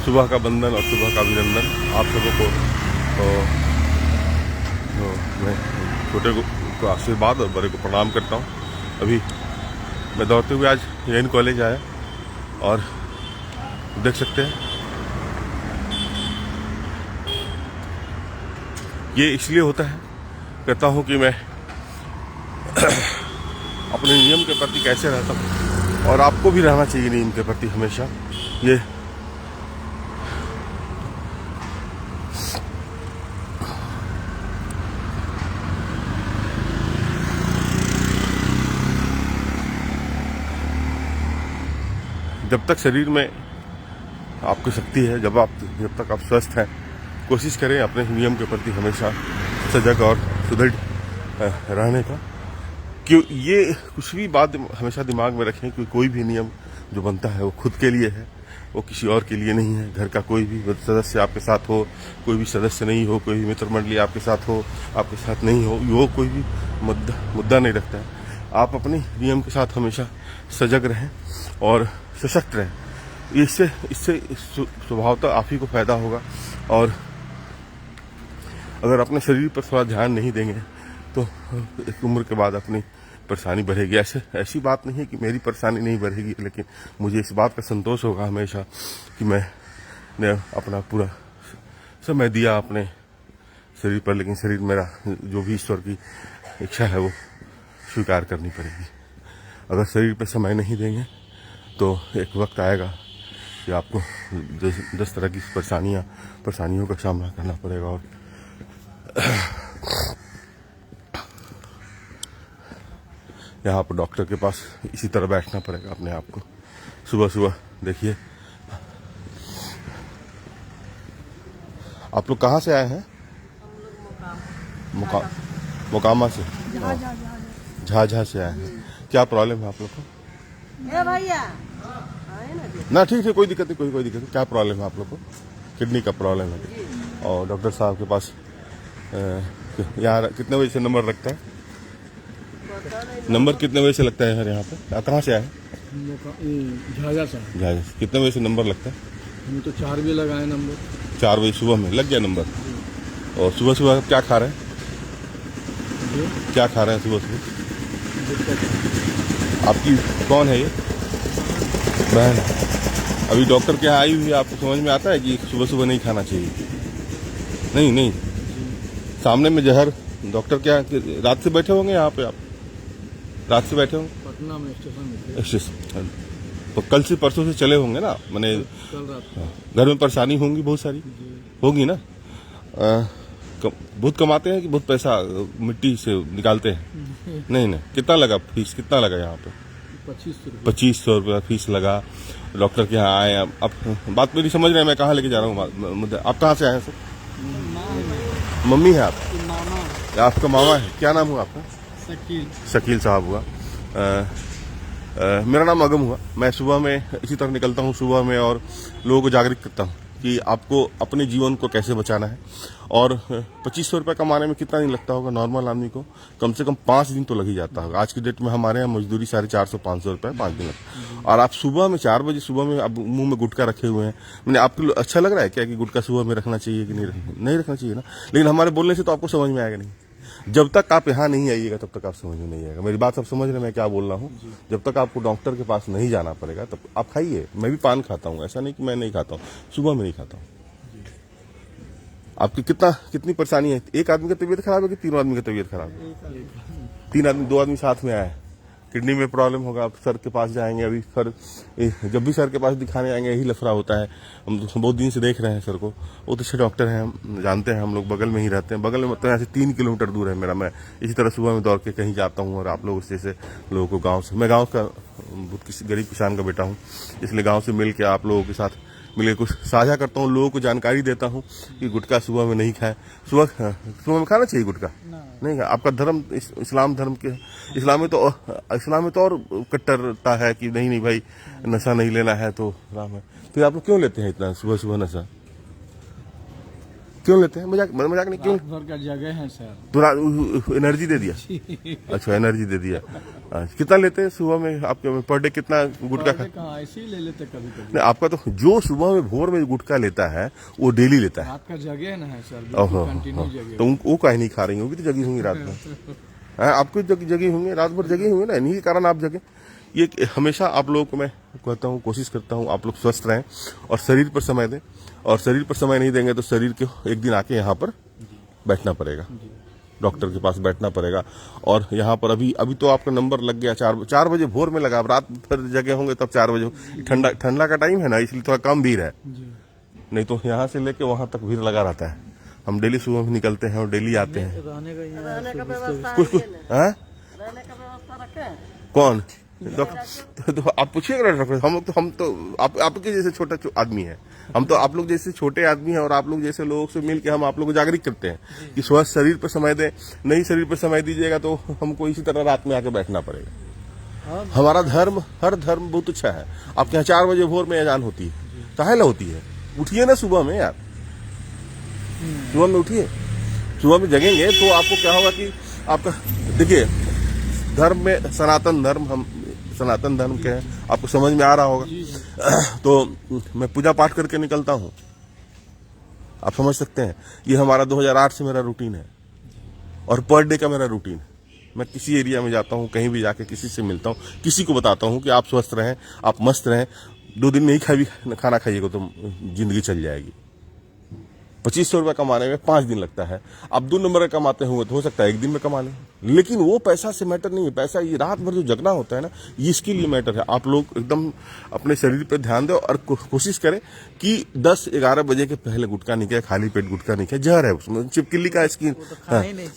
सुबह का बंदन और सुबह का अभिनंदन आप सबों को। मैं छोटे को आशीर्वाद और बड़े को प्रणाम करता हूँ। अभी मैं दौड़ते हुए आज जैन कॉलेज आया और देख सकते हैं ये इसलिए होता है, कहता हूँ कि मैं अपने नियम के प्रति कैसे रहता हूँ और आपको भी रहना चाहिए नियम के प्रति हमेशा। ये जब तक शरीर में आपकी शक्ति है, जब तक आप स्वस्थ हैं, कोशिश करें अपने नियम के प्रति हमेशा सजग और सुदृढ़ रहने का। क्यों ये कुछ भी बात हमेशा दिमाग में रखें कि कोई भी नियम जो बनता है वो खुद के लिए है, वो किसी और के लिए नहीं है। घर का कोई भी सदस्य आपके साथ हो, कोई भी सदस्य नहीं हो, कोई भी मित्र मंडली आपके साथ हो, आपके साथ नहीं हो, वो कोई भी मुद्दा नहीं रखता है। आप अपने नियम के साथ हमेशा सजग रहें और सशक्त रहें। इससे स्वभावतः आप ही को फायदा होगा। और अगर अपने शरीर पर थोड़ा ध्यान नहीं देंगे तो एक उम्र के बाद अपनी परेशानी बढ़ेगी। ऐसी बात नहीं है कि मेरी परेशानी नहीं बढ़ेगी, लेकिन मुझे इस बात का संतोष होगा हमेशा कि मैंने अपना पूरा समय दिया अपने शरीर पर, लेकिन शरीर मेरा जो भी ईश्वर की इच्छा है वो स्वीकार करनी पड़ेगी। अगर शरीर पर समय नहीं देंगे तो एक वक्त आएगा कि आपको 10 तरह की परेशानियों का सामना करना पड़ेगा। और यहाँ पर डॉक्टर के पास इसी तरह बैठना पड़ेगा अपने आप को। सुबह सुबह देखिए, आप लोग कहाँ से आए हैं? मोकामा से, झाझा से आए हैं। क्या प्रॉब्लम है आप लोग को? भैया ना ठीक है, कोई दिक्कत नहीं, कोई दिक्कत नहीं। क्या प्रॉब्लम है आप लोग को? किडनी का प्रॉब्लम है। और डॉक्टर साहब के पास यहाँ कितने बजे से नंबर लगता है? नंबर कितने बजे से लगता है यहाँ पे? कहाँ से आए? झाझा से। झाझा से। कितने बजे से नंबर लगता है? हम तो 4 बजे लगाए नंबर। 4 बजे सुबह में लग गया नंबर। और सुबह सुबह क्या खा रहे हैं? क्या खा रहे हैं सुबह सुबह? आपकी कौन है ये? बहन। अभी डॉक्टर के यहाँ आई हुई है, आपको समझ में आता है कि सुबह सुबह नहीं खाना चाहिए? नहीं सामने में जहर। डॉक्टर क्या रात से बैठे होंगे यहाँ पे? आप रात से बैठे होंगे? पटना में स्टेशन। तो कल से परसों से चले होंगे ना? मैंने कल रात घर में परेशानी होंगी, बहुत सारी होगी ना। बहुत कमाते हैं कि बहुत पैसा मिट्टी से निकालते हैं? नहीं कितना लगा फीस? कितना लगा यहाँ पे? 2500 रुपया फीस लगा। डॉक्टर के यहाँ आए। अब बात मेरी समझ रहे हैं मैं कहाँ लेके जा रहा हूँ मुद्दा। आप कहाँ से आए हैं सर? मम्मी है आप? आपका मामा है? क्या नाम हुआ आपका? शकील साहब हुआ। मेरा नाम अगम हुआ। मैं सुबह में इसी तरह निकलता हूँ सुबह में और लोगों को जागरूक करता हूँ कि आपको अपने जीवन को कैसे बचाना है। और 2500 रुपये कमाने में कितना नहीं लगता होगा नॉर्मल आदमी को? कम से कम 5 दिन तो लग ही जाता होगा। आज की डेट में हमारे यहाँ मजदूरी 450-500 रुपये 5 दिन लगता। और आप सुबह में 4 बजे सुबह में आप मुंह में गुटखा रखे हुए हैं। मैंने आपको अच्छा लग रहा है क्या कि गुटखा सुबह में रखना चाहिए कि नहीं रखना चाहिए ना? लेकिन हमारे बोलने से तो आपको समझ में आएगा नहीं। जब तक आप यहाँ नहीं आइएगा तब तक आप समझ में नहीं आएगा। मेरी बात आप समझ रहे हैं मैं क्या बोल रहा हूँ? जब तक आपको डॉक्टर के पास नहीं जाना पड़ेगा तब आप खाइए। मैं भी पान खाता हूँ, ऐसा नहीं कि मैं नहीं खाता हूँ। सुबह में नहीं खाता हूँ। आपकी कितनी परेशानी है? एक आदमी की तबीयत खराब है कि 3 आदमी की तबीयत खराब है? 3 आदमी, 2 आदमी साथ में आए। किडनी में प्रॉब्लम होगा, आप सर के पास जाएंगे। अभी सर जब भी सर के पास दिखाने आएंगे यही लफड़ा होता है। हम बहुत दिन से देख रहे हैं सर को। वो तो अच्छे डॉक्टर हैं, हम जानते हैं, हम लोग बगल में ही रहते हैं। बगल में मतलब यहाँ से 3 किलोमीटर दूर है मेरा। मैं इसी तरह सुबह में दौड़ के कहीं जाता हूँ और आप लोग जैसे लोगों को गाँव से, मैं गाँव का बहुत गरीब किसान का बेटा हूँ, इसलिए गाँव से मिल के आप लोगों के साथ मिलकर कुछ साझा करता हूँ, लोगों को जानकारी देता हूँ कि गुटखा सुबह में नहीं खाएं। सुबह में खाना चाहिए गुटखा? नहीं खा। आपका धर्म इस्लाम धर्म के इस्लाम में तो और कट्टरता है कि नहीं भाई नशा नहीं लेना है तो राम है। फिर आप लोग क्यों लेते हैं इतना सुबह सुबह नशा? क्यों लेते हैं? मजाक मजाक नहीं, क्यों? रात भर का जगह है सर। तो एनर्जी दे दिया। अच्छा, एनर्जी दे दिया। अच्छा, कितना लेते हैं सुबह में आपके पर डे? कितना गुटखा खा? कहाँ ऐसे ही ले लेते कभी कभी। नहीं, आपका तो जो सुबह में भोर में गुटखा लेता है वो डेली लेता है। रात का जगह ना है सर, ओहो, कंटिन्यू जगह। तो वो काहे नहीं खा रही होगी? तो जगी होंगी रात में। आपको जगी होंगे, रात भर जगी होंगे ना, इन्हीं के कारण आप जगे। ये हमेशा आप लोगों को मैं कहता हूँ, कोशिश करता हूँ आप लोग स्वस्थ रहें और शरीर पर समय दें। और शरीर पर समय नहीं देंगे तो शरीर को एक दिन आके यहाँ पर बैठना पड़ेगा, डॉक्टर के पास बैठना पड़ेगा। और यहाँ पर अभी तो आपका नंबर लग गया 4 बजे भोर में लगा। अब रात भर जगह होंगे तब 4 बजे। ठंडा का टाइम है ना, इसलिए थोड़ा कम भीड़ है, नहीं तो यहाँ से लेके वहां तक भीड़ लगा रहता है। हम डेली सुबह में निकलते हैं और डेली आते हैं। रहने का कुछ कौन डॉक्टर? तो आप पूछिएगा डॉक्टर। हम तो आपके जैसे छोटा आदमी है। हम तो आप लोग जैसे छोटे आदमी हैं और आप लोग जैसे लोगों से मिलकर हम आप लोग को जागरूक करते हैं कि स्वस्थ शरीर पर समय दें। नहीं शरीर पर समय दीजिएगा तो हमको इसी तरह रात में आके बैठना पड़ेगा। हमारा धर्म, हर धर्म बहुत अच्छा है। आपके यहाँ 4 बजे भोर में अजान होती है, काहे ना होती है? उठिए ना सुबह में यार, सुबह में उठिए। सुबह में जगेंगे तो आपको क्या होगा कि आपका, देखिए धर्म में सनातन धर्म के हैं, आपको समझ में आ रहा होगा। तो मैं पूजा पाठ करके निकलता हूँ, आप समझ सकते हैं। ये हमारा 2008 से मेरा रूटीन है और पर डे का मेरा रूटीन है। मैं किसी एरिया में जाता हूँ, कहीं भी जाके किसी से मिलता हूँ, किसी को बताता हूँ कि आप स्वस्थ रहें, आप मस्त रहें। 2 दिन नहीं खाना खाइएगा तो जिंदगी चल जाएगी। 2500 रुपये कमाने में 5 दिन लगता है। आप 2 नंबर का कमाते होंगे तो हो सकता है 1 दिन में कमा लें, लेकिन वो पैसा से मैटर नहीं है। पैसा ये रात भर जो जगना होता है ना, ये इसके लिए मैटर है। आप लोग एकदम अपने शरीर पर ध्यान दें और कोशिश करें कि 10-11 बजे के पहले गुटखा नहीं खाए, खाली पेट गुटखा नहीं खाए। जहर है उसमें, छिपकली का स्किन,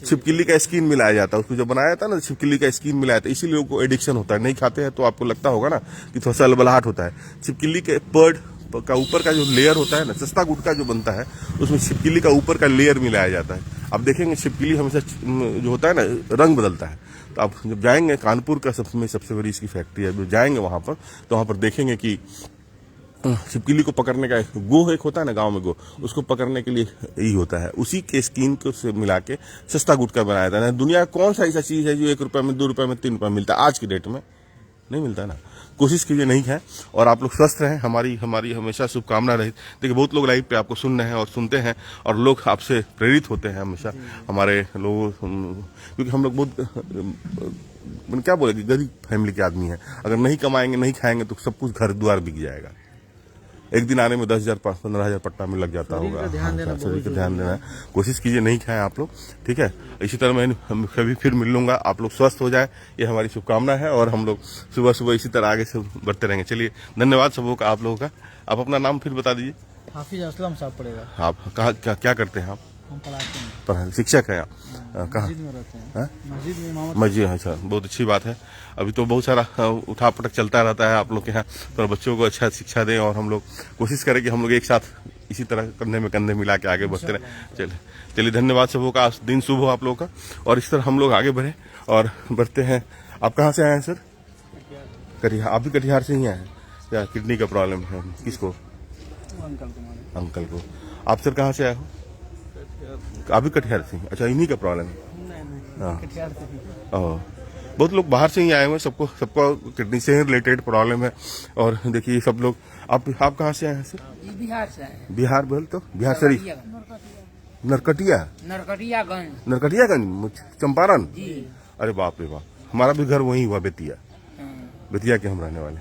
छिपकली का स्किन मिलाया जाता है। उसको जो बनाया था ना, छिपकली का स्किन मिलाया था, इसीलिए लोगों को एडिक्शन होता है। नहीं खाते हैं तो आपको लगता होगा ना कि थोड़ा सा अलबलाहट होता है। छिपकली के पर्ड का ऊपर का जो लेयर होता है ना, सस्ता गुटखा जो बनता है, उसमें छिपकली का ऊपर का लेयर मिलाया जाता है। आप देखेंगे छिपकली हमेशा जो होता है ना, रंग बदलता है। तो आप जब जाएंगे, कानपुर का सबसे बड़ी इसकी फैक्ट्री है, जब जाएंगे वहां पर तो वहां पर देखेंगे कि छिपकली को पकड़ने का गो एक होता है ना, गांव में गो, उसको पकड़ने के लिए यही होता है। उसी के स्किन को से मिला के सस्ता गुटखा बनाया था। दुनिया कौन सा ऐसा चीज है जो 1 रुपए में, 2 रुपए में, 3 रुपए में मिलता है? आज की डेट में नहीं मिलता ना। कोशिश कीजिए नहीं है, और आप लोग स्वस्थ रहें। हमारी हमेशा शुभकामना रही। देखिए बहुत लोग लाइव पे आपको सुन रहे हैं और सुनते हैं, और लोग आपसे प्रेरित होते हैं हमेशा। हमारे लोग, क्योंकि हम लोग बहुत क्या बोले, गरीब फैमिली के आदमी हैं। अगर नहीं कमाएंगे, नहीं खाएंगे तो सब कुछ घर द्वार बिक जाएगा। एक दिन आने में 10,000-15,000 पट्टा में लग जाता होगा। शरीर का ध्यान देना है। कोशिश कीजिए नहीं खाएं आप लोग, ठीक है? इसी तरह मैं कभी फिर मिल लूंगा। आप लोग स्वस्थ हो जाए, ये हमारी शुभकामना है, और हम लोग सुबह सुबह इसी तरह आगे से बढ़ते रहेंगे। चलिए, धन्यवाद सबों का, आप लोगों का। आप अपना नाम फिर बता दीजिए। हाफिज असलम साहब पड़ेगा। आप कहाँ क्या करते हैं आप? हम पढ़ाते हैं, पढ़ाई शिक्षक हैं आप? कहाँ? मस्जिद में रहते हैं। मस्जिद में इमामत। मस्जिद, अच्छा, बहुत अच्छी बात है। अभी तो बहुत सारा उठा पटक चलता रहता है आप लोग के यहाँ, तो बच्चों को अच्छा शिक्षा दें, और हम लोग कोशिश करें कि हम लोग एक साथ इसी तरह कंधे में कंधे मिला के आगे बढ़ते रहें। चलिए, धन्यवाद सबों का। दिन शुभ हो आप लोगों का, और इस तरह हम लोग आगे बढ़े और बढ़ते हैं। आप कहाँ से आए हैं सर? कटिहार। आप भी कटिहार से ही आए हैं? क्या किडनी का प्रॉब्लम है? किसको? अंकल को। आप सर कहाँ से आए हो? आप भी कटिहार से? अच्छा, इन्हीं का प्रॉब्लम है। हाँ, बहुत लोग बाहर से ही आए हुए, सबको किडनी से रिलेटेड प्रॉब्लम है। और देखिए सब लोग, आप कहाँ से आए हैं सर? बिहार से आए। बिहार बोल तो बिहार शरीफ, नरकटियागंज, चंपारण। अरे बाप रे बाप, हमारा भी घर वही हुआ, बेतिया के हम रहने वाले।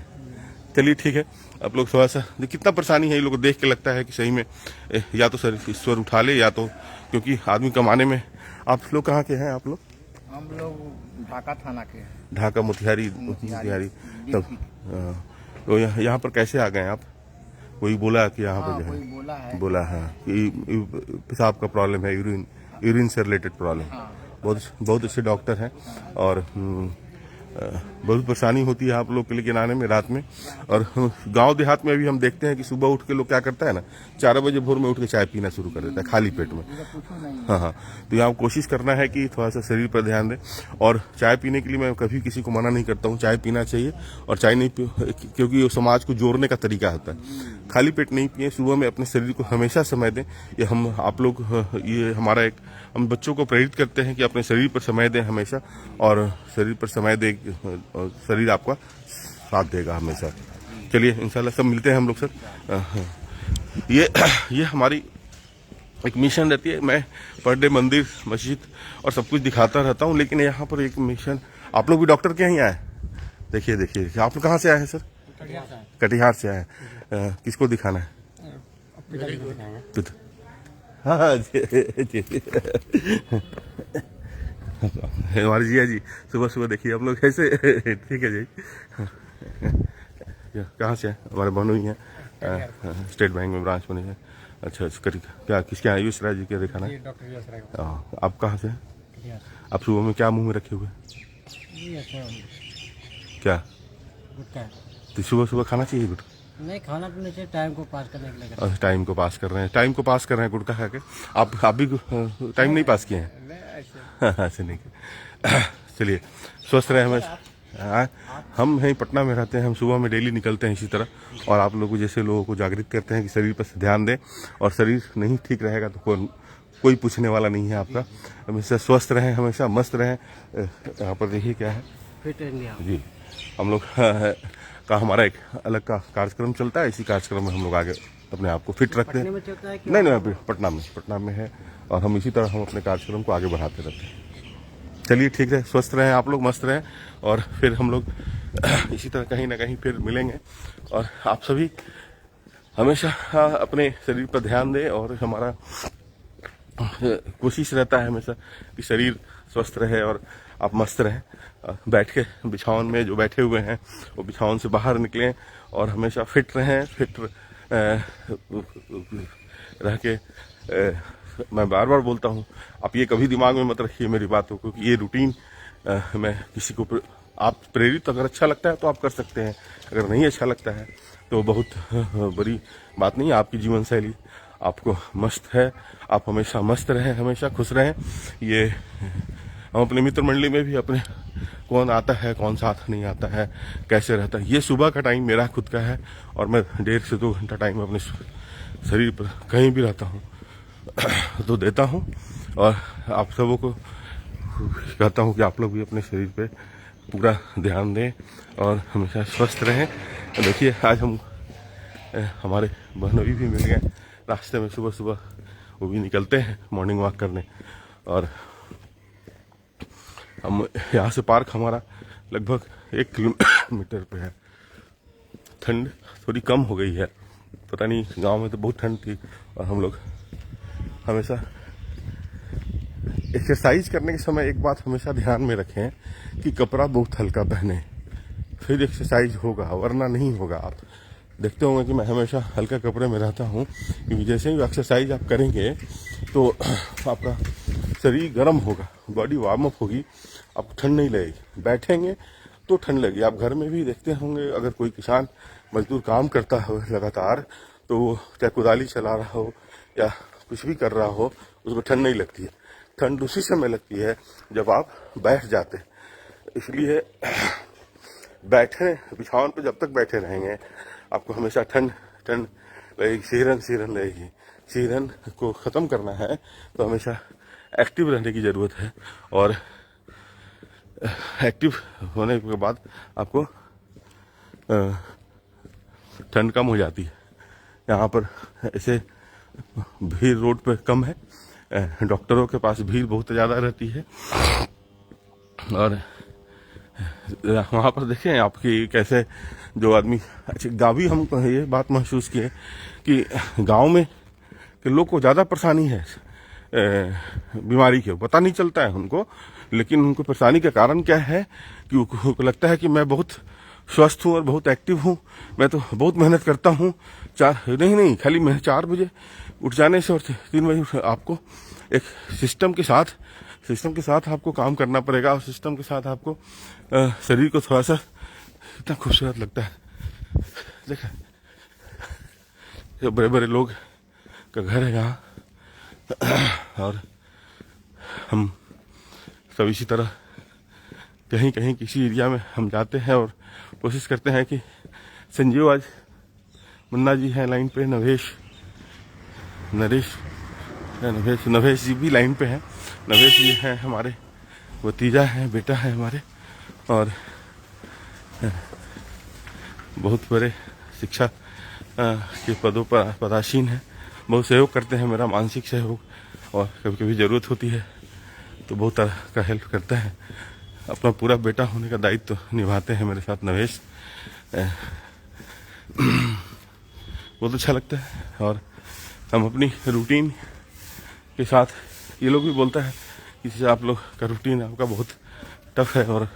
चलिए ठीक है, आप लोग थोड़ा सा, कितना परेशानी है ये लोग देख के लगता है कि सही में या तो सर ईश्वर उठा ले, या तो क्योंकि आदमी कमाने में। आप लोग कहाँ के हैं आप लोग? हम लोग ढाका थाना के हैं। ढाका, मोतिहारी। तब तो यहाँ पर कैसे आ गए आप? कोई बोला कि यहाँ पर जो है? बोला है कि पेशाब का प्रॉब्लम है, यूरिन से रिलेटेड प्रॉब्लम। बहुत अच्छे डॉक्टर हैं, और बहुत परेशानी होती है आप लोग के लिए आने में रात में। और गांव देहात में भी हम देखते हैं कि सुबह उठ के लोग क्या करता है ना, 4 बजे भोर में उठ के चाय पीना शुरू कर देता है खाली पेट में। हाँ, तो यहाँ कोशिश करना है कि थोड़ा सा शरीर पर ध्यान दें। और चाय पीने के लिए मैं कभी किसी को मना नहीं करता हूँ, चाय पीना चाहिए। और चाय नहीं क्योंकि ये समाज को जोड़ने का तरीका होता है। खाली पेट नहीं पिए, सुबह में अपने शरीर को हमेशा समय दें। ये हम आप लोग ये हमारा एक हम बच्चों को प्रेरित करते हैं कि अपने शरीर पर समय दें हमेशा, और शरीर पर समय दे और शरीर आपका साथ देगा हमेशा। चलिए इंशाल्लाह सब मिलते हैं हम लोग सर। ये हमारी एक मिशन रहती है। मैं पर डे मंदिर मस्जिद और सब कुछ दिखाता रहता हूँ, लेकिन यहाँ पर एक मिशन, आप लोग भी डॉक्टर के यहाँ आए? देखिए आप लोग कहाँ से आए हैं सर? कटिहार से आए। किसको दिखाना है? हाँ जी हमारे जिया जी सुबह सुबह देखिए आप लोग ऐसे। ठीक है जी। कहाँ से है? हमारे बहनों ही हैं, स्टेट बैंक में ब्रांच बनी है। अच्छा क्या किसके यहाँ? आयुष राय जी के दिखाना है? आप कहाँ से हैं? आप सुबह में क्या मुंह में रखे हुए? क्या तो सुबह सुबह खाना चाहिए गुटखा? नहीं, खाना पीना चाहिए, टाइम को पास करने के लिए। टाइम को पास कर रहे हैं गुटखा खा के। आप भी टाइम नहीं पास किए हैं? ऐसे नहीं। चलिए स्वस्थ रहे हमेशा। हम यहीं पटना में रहते हैं, हम सुबह में डेली निकलते हैं इसी तरह, और आप लोगों जैसे लोगों को जागृत करते हैं कि शरीर पर ध्यान दें। और शरीर नहीं ठीक रहेगा तो कोई पूछने वाला नहीं है आपका। हमेशा स्वस्थ रहें, हमेशा मस्त रहें। यहाँ पर देखिए क्या है, फिट इंडिया जी हम लोग का हमारा एक अलग का कार्यक्रम चलता है। इसी कार्यक्रम में हम लोग आगे अपने आप को फिट रखते हैं। नहीं पटना में है, और हम इसी तरह हम अपने कार्यक्रम को आगे बढ़ाते रहते हैं। चलिए ठीक है, स्वस्थ रहें आप लोग, मस्त रहें, और फिर हम लोग इसी तरह कहीं ना कहीं फिर मिलेंगे। और आप सभी हमेशा अपने शरीर पर ध्यान दें, और हमारा कोशिश रहता है हमेशा कि शरीर स्वस्थ रहे और आप मस्त रहें। बैठ के बिछावन में जो बैठे हुए हैं वो बिछावन से बाहर निकलें और हमेशा फिट रहें। फिट रह के मैं बार बार बोलता हूँ, आप ये कभी दिमाग में मत रखिए मेरी बातों को कि ये रूटीन मैं किसी को आप प्रेरित अगर अच्छा लगता है तो आप कर सकते हैं, अगर नहीं अच्छा लगता है तो बहुत बड़ी बात नहीं है। आपकी जीवन शैली आपको मस्त है, आप हमेशा मस्त रहें, हमेशा खुश रहें। ये हम अपने मित्र मंडली में भी अपने कौन आता है कौन साथ नहीं आता है कैसे रहता है, ये सुबह का टाइम मेरा खुद का है, और मैं 1.5 से 2 घंटा टाइम अपने शरीर पर कहीं भी रहता हूँ तो देता हूँ। और आप सबों को कहता हूँ कि आप लोग भी अपने शरीर पे पूरा ध्यान दें और हमेशा स्वस्थ रहें। देखिए आज हम हमारे बहनोई भी मिल गए रास्ते में, सुबह सुबह वो भी निकलते हैं मॉर्निंग वॉक करने। और हम यहाँ से पार्क हमारा लगभग 1 किलोमीटर पे है। ठंड थोड़ी कम हो गई है, पता नहीं, गांव में तो बहुत ठंड थी। और हम लोग हमेशा एक्सरसाइज करने के समय एक बात हमेशा ध्यान में रखें कि कपड़ा बहुत हल्का पहने, फिर एक्सरसाइज होगा, वरना नहीं होगा। आप देखते होंगे कि मैं हमेशा हल्का कपड़े में रहता हूँ, क्योंकि जैसे ही एक्सरसाइज आप करेंगे तो आपका शरीर गर्म होगा, बॉडी वार्म अप होगी, आपको ठंड नहीं लगेगी। बैठेंगे तो ठंड लगेगी। आप घर में भी देखते होंगे, अगर कोई किसान मजदूर काम करता हो लगातार, तो वो चाहे कुदाली चला रहा हो या कुछ भी कर रहा हो, उसको ठंड नहीं लगती है। ठंड उसी समय लगती है जब आप बैठ जाते हैं। इसलिए बैठे बिछावन पे जब तक बैठे रहेंगे आपको हमेशा ठंड लगेगी, सीरन लगेगी। सीरन को ख़त्म करना है तो हमेशा एक्टिव रहने की ज़रूरत है, और एक्टिव होने के बाद आपको ठंड कम हो जाती है। यहाँ पर ऐसे भीड़ रोड पे कम है, डॉक्टरों के पास भीड़ बहुत ज़्यादा रहती है। और वहाँ पर देखें आपकी कैसे जो आदमी, अच्छा गाँवी हम ये बात महसूस किए कि गांव में के लोग को ज़्यादा परेशानी है बीमारी के, पता नहीं चलता है उनको, लेकिन उनको परेशानी का कारण क्या है कि उनको लगता है कि मैं बहुत स्वस्थ हूँ और बहुत एक्टिव हूँ, मैं तो बहुत मेहनत करता हूँ। नहीं खाली मैं 4 बजे उठ जाने से और 3 बजे आपको एक सिस्टम के साथ आपको काम करना पड़ेगा, और सिस्टम के साथ आपको शरीर को थोड़ा सा इतना खूबसूरत लगता है। देखा, बड़े बड़े लोग का घर है यहाँ, और हम सब इसी तरह कहीं कहीं किसी एरिया में हम जाते हैं और कोशिश करते हैं कि संजीव, आज मुन्ना जी हैं लाइन पे, नवेश जी भी लाइन पे हैं। नवेश जी हैं हमारे भतीजा हैं, बेटा है हमारे, और बहुत बड़े शिक्षा के पदों पर पदासीन हैं। बहुत सहयोग करते हैं, मेरा मानसिक सहयोग, और कभी कभी ज़रूरत होती है तो बहुत तरह का हेल्प करता है। अपना पूरा बेटा होने का दायित्व तो निभाते हैं मेरे साथ नवेश। बहुत अच्छा लगता है। और हम अपनी रूटीन के साथ, ये लोग भी बोलता है कि आप लोग का रूटीन आपका बहुत टफ है, और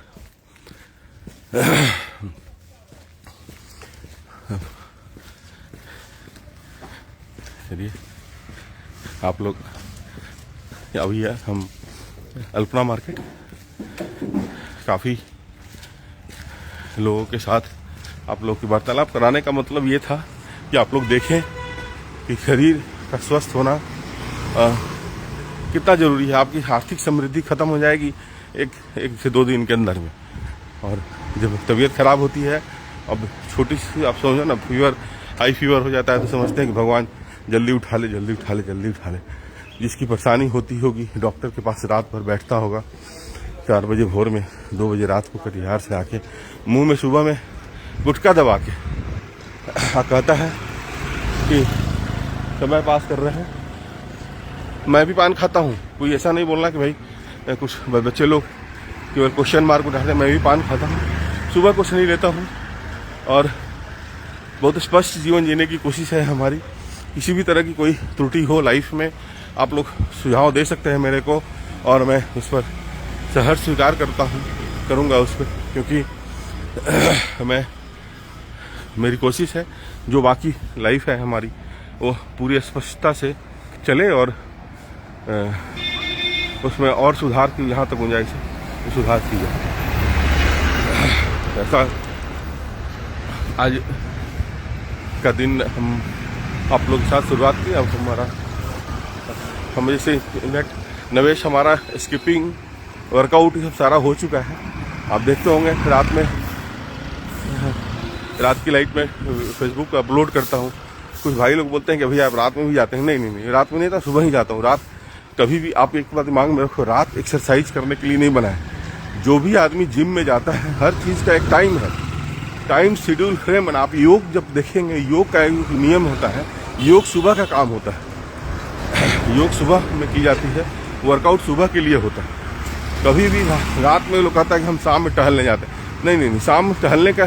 चलिए आप लोग अभी हम अल्पना मार्केट, काफ़ी लोगों के साथ आप लोग की वार्तालाप कराने का मतलब ये था कि आप लोग देखें कि शरीर का स्वस्थ होना कितना ज़रूरी है। आपकी आर्थिक समृद्धि खत्म हो जाएगी एक से 2 दिन के अंदर में, और जब तबीयत खराब होती है, अब छोटी सी आप समझो ना, फीवर, हाई फीवर हो जाता है तो समझते हैं कि भगवान जल्दी उठा ले, जल्दी उठा ले, जल्दी उठा ले। जिसकी परेशानी होती होगी, डॉक्टर के पास रात भर बैठता होगा, 4 बजे भोर में, 2 बजे रात को कटिहार से आके मुंह में सुबह में गुटखा दबा के कहता है कि समय पास कर रहे हैं। मैं भी पान खाता हूँ, कोई ऐसा नहीं बोलना कि भाई कुछ बच्चे लोग केवल क्वेश्चन मार्क उठाते हैं। मैं भी पान खाता हूँ, सुबह कुछ नहीं लेता हूँ, और बहुत स्पष्ट जीवन जीने की कोशिश है हमारी। किसी भी तरह की कोई त्रुटि हो लाइफ में, आप लोग सुझाव दे सकते हैं मेरे को, और मैं उस पर सहर्ष स्वीकार करूँगा उस पर, क्योंकि मेरी कोशिश है जो बाकी लाइफ है हमारी वो पूरी स्पष्टता से चले, और उसमें और सुधार की जहाँ तक गुंजाइश है सुधार की जाए। ऐसा आज का दिन हम आप लोग के साथ शुरुआत की। अब हम जैसे नवेश हमारा स्किपिंग वर्कआउट सब सारा हो चुका है। आप देखते होंगे रात की लाइट में फेसबुक पर अपलोड करता हूँ। कुछ भाई लोग बोलते हैं कि भैया आप रात में भी जाते हैं। नहीं, रात में नहीं था, सुबह ही जाता हूँ। रात कभी भी, आप एक बात दिमाग में रखो, रात एक्सरसाइज करने के लिए नहीं बना है। जो भी आदमी जिम में जाता है, हर चीज़ का एक टाइम है, टाइम शेड्यूल फ्रेम बना। आप योग जब देखेंगे, योग का एक नियम होता है, योग सुबह का काम होता है, योग सुबह में की जाती है, वर्कआउट सुबह के लिए होता है। कभी भी रात में लोग कहता है कि हम शाम में टहलने जाते हैं। नहीं, शाम में टहलने का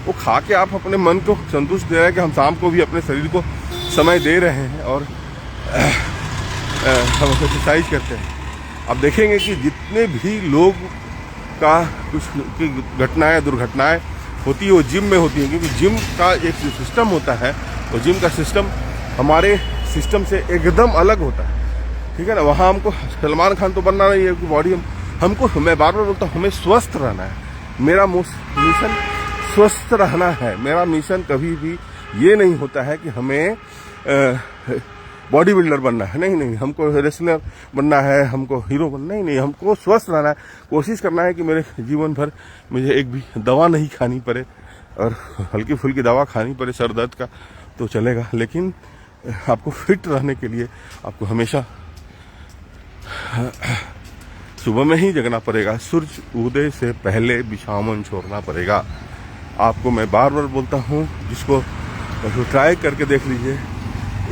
वो खा के आप अपने मन को संतुष्ट दे रहे हैं कि हम शाम को भी अपने शरीर को समय दे रहे हैं, और हम एक्सरसाइज करते हैं। आप देखेंगे कि जितने भी लोग का कुछ घटनाएं, दुर्घटनाएं होती है वो जिम में होती है, क्योंकि जिम का एक जो सिस्टम होता है, वो जिम का सिस्टम हमारे सिस्टम से एकदम अलग होता है। ठीक है ना। वहाँ हमको सलमान खान तो बनना नहीं है कि बॉडी हमको, मैं बार बार बोलता हूँ, हमें स्वस्थ रहना है। मेरा मिशन स्वस्थ रहना है। मेरा मिशन कभी भी ये नहीं होता है कि हमें बॉडी बिल्डर बनना है। नहीं, हमको रेसलर बनना है, हमको हीरो बनना, नहीं, हमको स्वस्थ रहना है। कोशिश करना है कि मेरे जीवन भर मुझे एक भी दवा नहीं खानी पड़े, और हल्की फुल्की दवा खानी पड़े सर दर्द का तो चलेगा, लेकिन आपको फिट रहने के लिए आपको हमेशा सुबह में ही जगना पड़ेगा। सूरज उदय से पहले बिछावन छोड़ना पड़ेगा। आपको मैं बार बार बोलता हूँ, जिसको ट्राई करके देख लीजिए।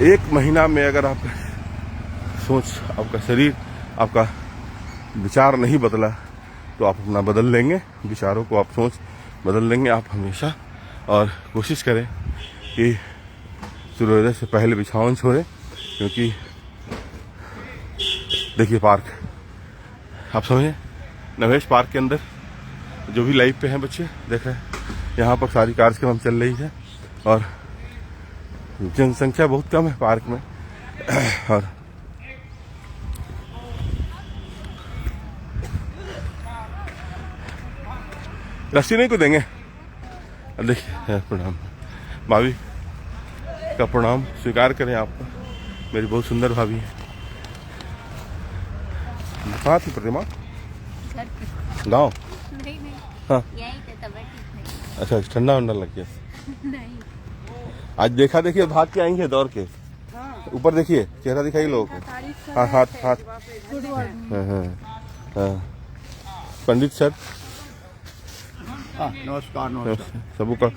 1 महीना में अगर आपका सोच, आपका शरीर, आपका विचार नहीं बदला तो आप अपना बदल लेंगे। विचारों को आप सोच बदल लेंगे आप हमेशा। और कोशिश करें कि सूर्योदय से पहले बिछावन छोड़ें, क्योंकि देखिए पार्क, आप समझे, नवेश पार्क के अंदर जो भी लाइव पे हैं बच्चे देख रहे हैं, यहाँ पर सारी कार्यक्रम चल रही है, और जनसंख्या बहुत कम है पार्क में। और रस्सी नहीं को देंगे। देखिए प्रणाम, भाभी का प्रणाम स्वीकार करें आप, मेरी बहुत सुंदर भाभी है। कहाँ थी प्रतिमा? गाँव? नहीं हाँ यही थे, तबीयत ठीक नहीं। अच्छा, ठंडा वंडा लग गया। नहीं आज देखा देखिए भाग के आएंगे दौड़ के। ऊपर देखिए, चेहरा दिखाइए लोगों को। हाँ हाथ हाथ। हाँ, हाँ, हाँ। पंडित सर नमस्कार नमस्कार। सबू का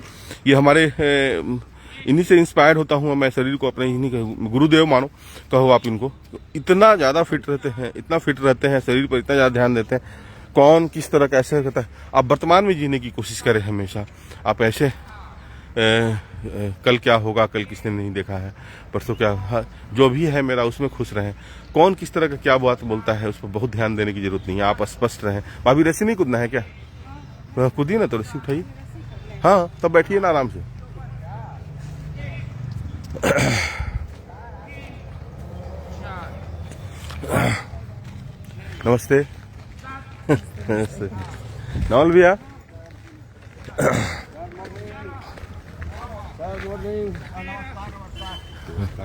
ये हमारे इन्हीं से इंस्पायर होता हूँ मैं, शरीर को अपने इन्हीं के गुरुदेव मानो कहो आप इनको। इतना ज़्यादा फिट रहते हैं, इतना फिट रहते हैं, शरीर पर इतना ज़्यादा ध्यान देते हैं। कौन किस तरह कैसे करता है। आप वर्तमान में जीने की कोशिश करें हमेशा। आप ऐसे कल क्या होगा, कल किसने नहीं देखा है, परसों क्या, हाँ, जो भी है मेरा उसमें खुश रहें। कौन किस तरह का क्या बात बोलता है उस पर बहुत ध्यान देने की जरूरत नहीं है। आप स्पष्ट रहें। भाभी रस्सी नहीं कूदना है क्या? कूदिए ना तो रस्सी उठाइए। हाँ तब बैठिए ना आराम से। नमस्ते। नवल भैया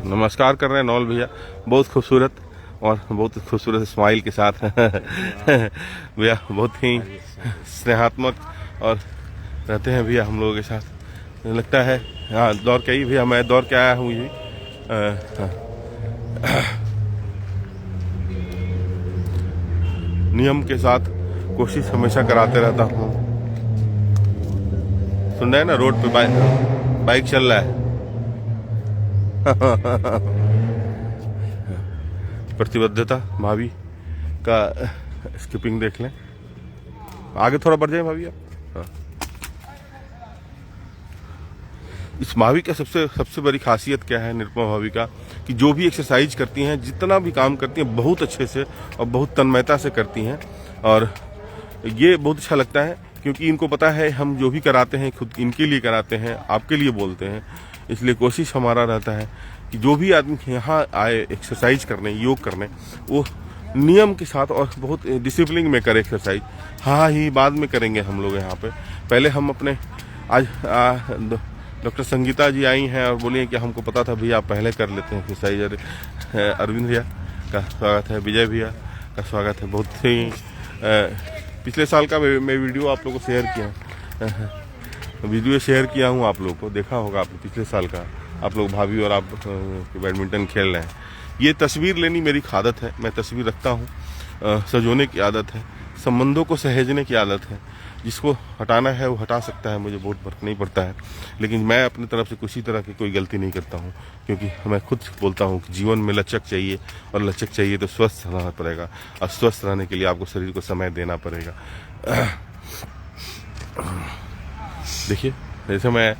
नमस्कार कर रहे हैं। नवल भैया बहुत खूबसूरत और बहुत खूबसूरत स्माइल के साथ भैया बहुत ही स्नेहात्मक और रहते हैं भैया हम लोगों के साथ। लगता है हाँ दौड़ के ही भैया, मैं दौड़ के आया हूँ ये। नियम के साथ कोशिश हमेशा कराते रहता हूँ। सुन रहे हैं ना, रोड पे बाइक चल रहा है। प्रतिबद्धता भाभी का स्किपिंग देख लें। आगे थोड़ा बढ़ जाए भाभी आप। हाँ। इस भाभी का सबसे बड़ी खासियत क्या है निरुपमा भाभी का, कि जो भी एक्सरसाइज करती हैं, जितना भी काम करती हैं, बहुत अच्छे से और बहुत तन्मयता से करती हैं। और ये बहुत अच्छा लगता है क्योंकि इनको पता है हम जो भी कराते हैं खुद इनके लिए कराते हैं, आपके लिए बोलते हैं। इसलिए कोशिश हमारा रहता है कि जो भी आदमी यहाँ आए एक्सरसाइज करने, योग करने, वो नियम के साथ और बहुत डिसिप्लिन में करे एक्सरसाइज। हाँ ही बाद में करेंगे हम लोग यहाँ पे। पहले हम अपने आज डॉक्टर संगीता जी आई हैं और बोली कि हमको पता था भैया आप पहले कर लेते हैं एक्सरसाइज। अरविंद भैया का स्वागत है, विजय भैया का स्वागत है। बहुत ही पिछले साल का मैं वीडियो आप लोगों को शेयर किया, वीडियो शेयर किया हूँ, आप लोगों को देखा होगा आपने पिछले साल का। आप लोग भाभी और आप बैडमिंटन खेल रहे हैं। ये तस्वीर लेनी मेरी आदत है, मैं तस्वीर रखता हूँ। सजोने की आदत है, संबंधों को सहेजने की आदत है। जिसको हटाना है वो हटा सकता है, मुझे बहुत फर्क नहीं पड़ता है। लेकिन मैं अपनी तरफ से किसी तरह की कोई गलती नहीं करता हूँ, क्योंकि मैं खुद बोलता हूँ कि जीवन में लचक चाहिए, और लचक चाहिए तो स्वस्थ रहना पड़ेगा, और स्वस्थ रहने के लिए आपको शरीर को समय देना पड़ेगा। देखिए जैसे मैं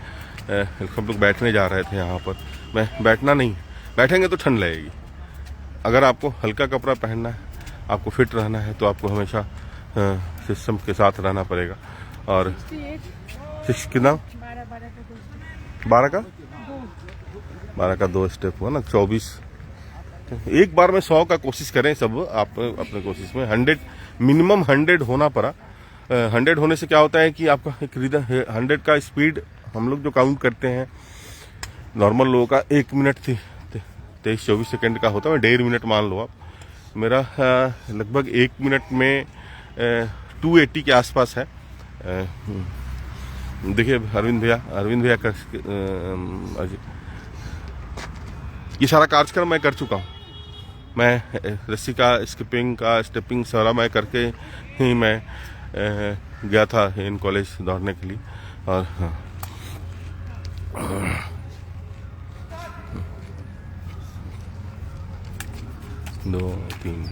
हम लोग बैठने जा रहे थे यहाँ पर, मैं बैठना नहीं, बैठेंगे तो ठंड लगेगी। अगर आपको हल्का कपड़ा पहनना है, आपको फिट रहना है, तो आपको हमेशा सिस्टम के साथ रहना पड़ेगा। और कितना 12 का 2 स्टेप हुआ ना, 24। एक बार में 100 का कोशिश करें सब आप अपने कोशिश में। 100 मिनिमम 100 होना पड़ा। 100 होने से क्या होता है कि आपका एक 100 का स्पीड हम लोग जो काउंट करते हैं नॉर्मल लोगों का 1 मिनट 23-24 सेकंड का होता है। 1.5 मिनट मान लो आप, मेरा लगभग 1 मिनट में 280 के आसपास है। देखिए अरविंद भैया का ये सारा कार्यक्रम मैं कर चुका हूँ। मैं रस्सी का, स्किपिंग का, स्टेपिंग सारा मैं करके ही मैं गया था इन कॉलेज दौड़ने के लिए। और हाँ, 2 3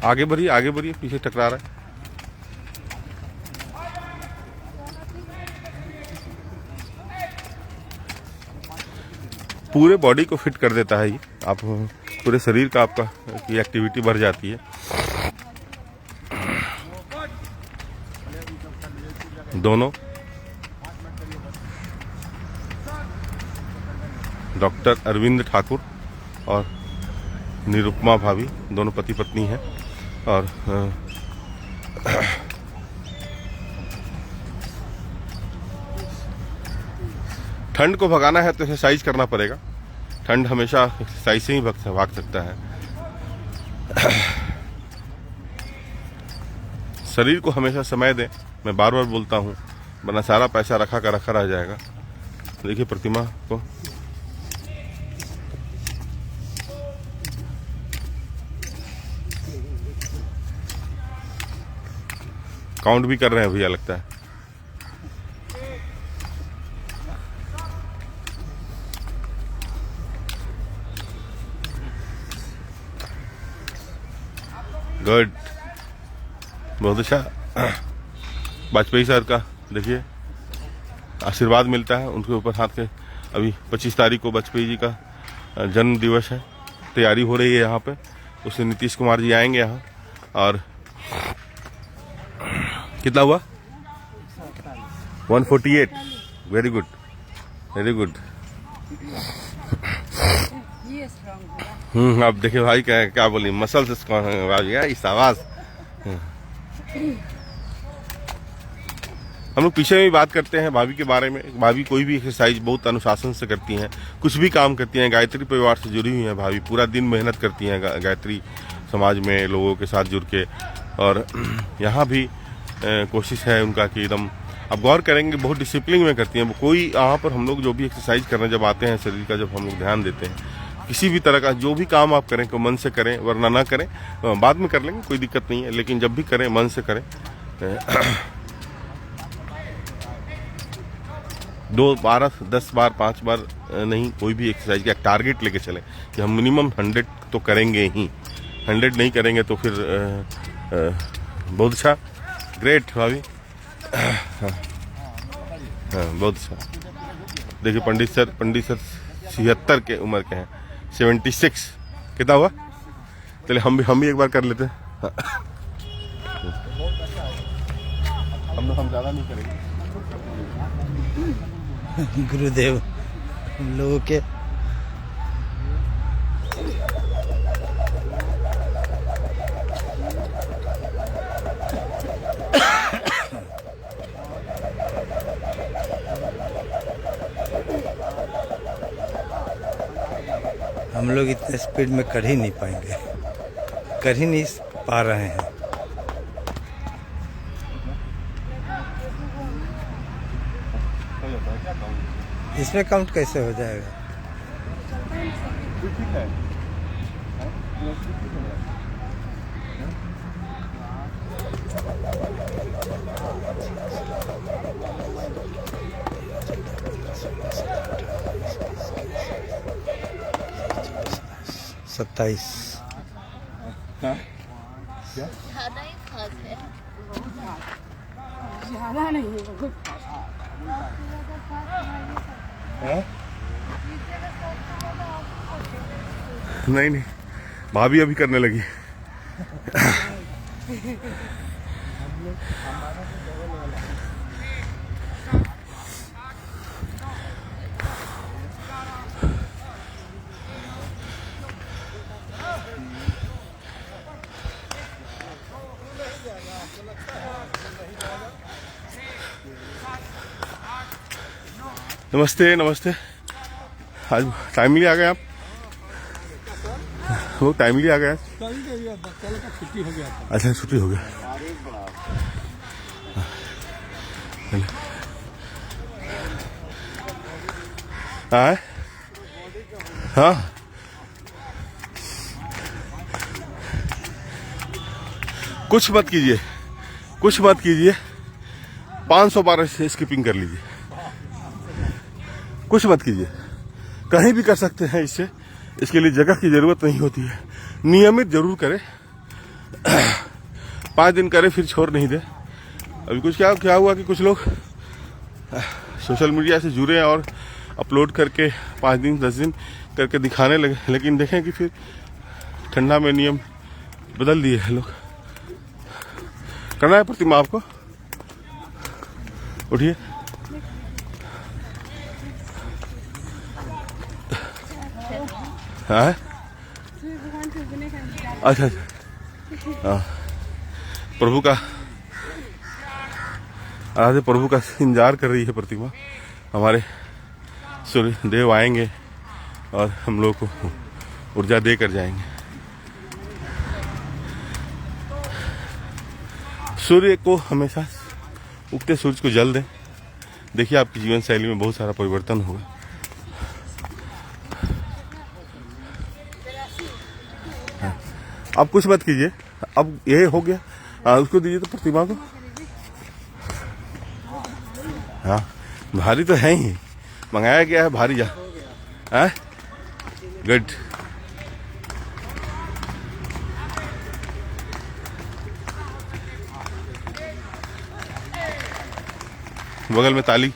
आगे बढ़िए, पीछे टकरा रहा है। पूरे बॉडी को फिट कर देता है ये। आप पूरे शरीर का आपका की एक्टिविटी बढ़ जाती है। दोनों डॉक्टर अरविंद ठाकुर और निरुपमा भाभी, दोनों पति पत्नी हैं। और ठंड को भगाना है तो एक्सरसाइज करना पड़ेगा। ठंड हमेशा एक्सरसाइज से ही भाग सकता है। शरीर को हमेशा समय दें, मैं बार बार बोलता हूँ, वरना सारा पैसा रखा का रखा रह जाएगा। देखिए प्रतिमा को काउंट भी कर रहे हैं भैया, लगता है। गुड, बहुत अच्छा। वाजपेयी सर का देखिए आशीर्वाद मिलता है उनके ऊपर हाथ के। अभी 25 तारीख को वाजपेयी जी का जन्म दिवस है, तैयारी हो रही है यहाँ पे। उससे नीतीश कुमार जी आएंगे यहाँ। और कितना हुआ? 148। Very good, very good. अब देखिए भाई क्या बोली, मसल से इस आवाज। हम लोग पीछे में भी बात करते हैं भाभी के बारे में। भाभी कोई भी एक्सरसाइज बहुत अनुशासन से करती हैं, कुछ भी काम करती हैं। गायत्री परिवार से जुड़ी हुई हैं भाभी, पूरा दिन मेहनत करती हैं गायत्री समाज में लोगों के साथ जुड़ के। और यहाँ भी कोशिश है उनका कि एकदम, आप गौर करेंगे, बहुत डिसिप्लिन में करती हैं वो। कोई यहाँ पर हम लोग जो भी एक्सरसाइज करने जब आते हैं, शरीर का जब हम लोग ध्यान देते हैं, किसी भी तरह का जो भी काम आप करें, को मन से करें, वरना ना करें। बाद में कर लेंगे, कोई दिक्कत नहीं है, लेकिन जब भी करें मन से करें। 2 बार, 10 बार, 5 बार नहीं, कोई भी एक्सरसाइज का टारगेट लेके चलें कि हम मिनिमम 100 तो करेंगे ही। 100 नहीं करेंगे तो फिर बहुत अच्छा, ग्रेट भाभी। हाँ, बहुत अच्छा। देखिए पंडित सर 76 के उम्र के हैं। 76 कितना हुआ? चलिए हम भी एक बार कर लेते हैं। हम ज़्यादा नहीं करेंगे। गुरुदेव हम लोगों के हम लोग इतने स्पीड में कर ही नहीं पाएंगे, कर ही नहीं पा रहे हैं। इसमें काउंट कैसे हो जाएगा? सत्ताईस। ज्यादा ही खास है। ज्यादा नहीं है, बहुत नहीं, भाभी अभी करने लगी। नमस्ते नमस्ते। आज टाइमली आ गए आप? वो टाइमली आ गया? छुट्टी हो गया था। अच्छा छुट्टी हो गया। हाँ कुछ मत कीजिए, कुछ मत कीजिए। 500 बार स्किपिंग कर लीजिए, कुछ मत कीजिए। कहीं भी कर सकते हैं इससे, इसके लिए जगह की जरूरत नहीं होती है। नियमित जरूर करें, 5 दिन करे फिर छोड़ नहीं दे। अभी कुछ क्या हुआ कि कुछ लोग सोशल मीडिया से जुड़े और अपलोड करके 5 दिन 10 दिन करके दिखाने लगे, लेकिन देखें कि फिर ठंडा में नियम बदल दिए हैं लोग। करना है प्रतिमा आपको? उठिए। हाँ अच्छा प्रभु का आराध्य प्रभु का इंतजार कर रही है प्रतिमा। हमारे सूर्य देव आएंगे और हम लोग को ऊर्जा देकर जाएंगे। सूर्य को हमेशा उगते सूरज को जल दें, देखिए आपकी जीवन शैली में बहुत सारा परिवर्तन होगा। अब कुछ मत कीजिए, अब ये हो गया, उसको दीजिए तो प्रतिमा को। हाँ भारी तो है ही, मंगाया गया है भारी जा। हाँ गुड। बगल में ताली,